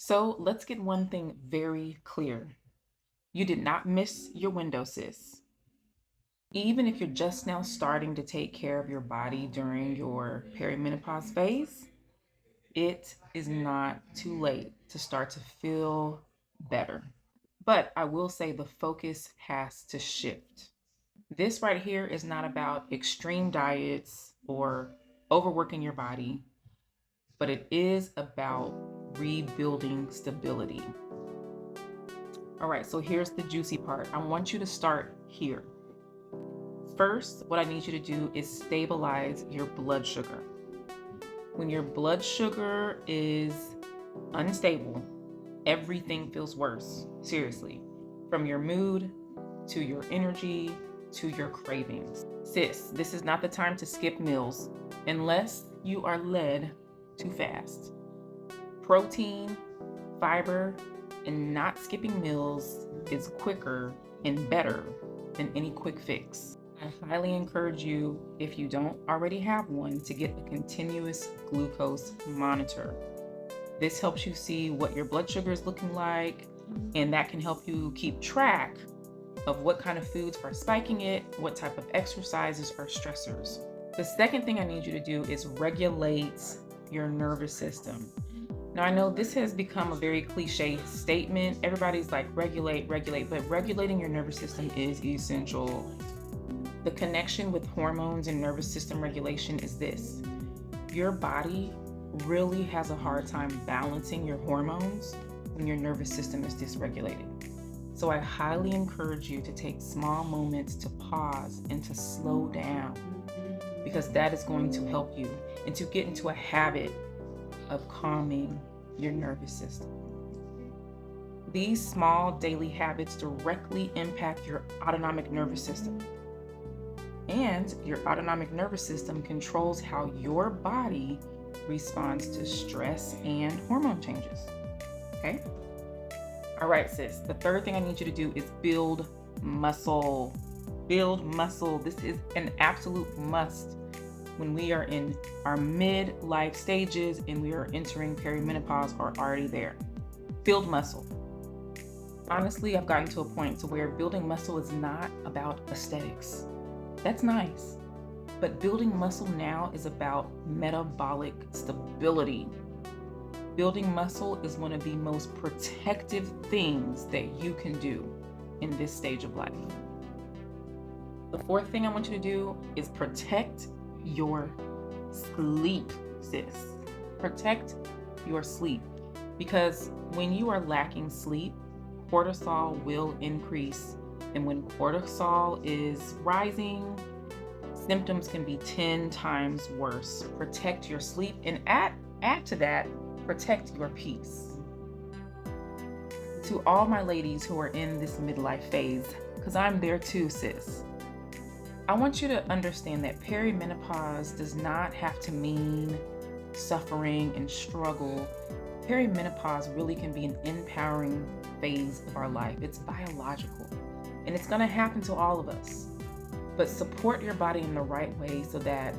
So let's get one thing very clear. You did not miss your window, sis. Even if you're just now starting to take care of your body during your perimenopause phase, it is not too late to start to feel better. But I will say the focus has to shift. This right here is not about extreme diets or overworking your body, but it is about rebuilding stability. All right, so here's the juicy part. I want you to start here. First, what I need you to do is stabilize your blood sugar. When your blood sugar is unstable, everything feels worse. Seriously. From your mood to your energy to your cravings. Sis, this is not the time to skip meals unless you are led to fast. Protein, fiber, and not skipping meals is quicker and better than any quick fix. I highly encourage you, if you don't already have one, to get a continuous glucose monitor. This helps you see what your blood sugar is looking like, and that can help you keep track of what kind of foods are spiking it, what type of exercises are stressors. The second thing I need you to do is regulate your nervous system. Now, I know this has become a very cliche statement. Everybody's like, regulate, but regulating your nervous system is essential. The connection with hormones and nervous system regulation is this. Your body really has a hard time balancing your hormones when your nervous system is dysregulated. So I highly encourage you to take small moments to pause and to slow down, because that is going to help you and to get into a habit of calming your nervous system. These small daily habits directly impact your autonomic nervous system. And your autonomic nervous system controls how your body responds to stress and hormone changes. Okay? All right, sis. The third thing I need you to do is build muscle. Build muscle. This is an absolute must when we are in our mid-life stages and we are entering perimenopause or already there. Build muscle. Honestly, I've gotten to a point to where building muscle is not about aesthetics. That's nice. But building muscle now is about metabolic stability. Building muscle is one of the most protective things that you can do in this stage of life. The fourth thing I want you to do is protect your sleep, sis. Protect your sleep. Because when you are lacking sleep, cortisol will increase. And when cortisol is rising, symptoms can be 10 times worse. Protect your sleep, and add to that, protect your peace. To all my ladies who are in this midlife phase, because I'm there too, sis, I want you to understand that perimenopause does not have to mean suffering and struggle. Perimenopause really can be an empowering phase of our life. It's biological, and it's going to happen to all of us. But support your body in the right way so that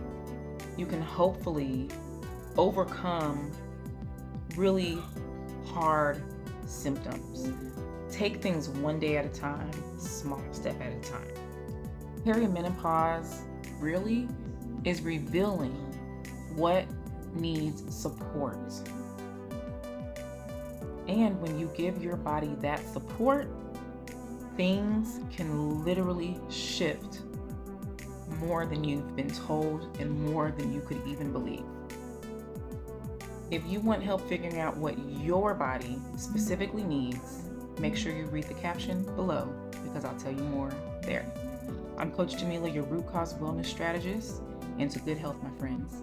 you can hopefully overcome really hard symptoms. Take things one day at a time, small step at a time. Perimenopause really is revealing what needs support. And when you give your body that support, things can literally shift more than you've been told and more than you could even believe. If you want help figuring out what your body specifically needs, make sure you read the caption below, because I'll tell you more there. I'm Coach Jamila, your root cause wellness strategist, and to good health, my friends.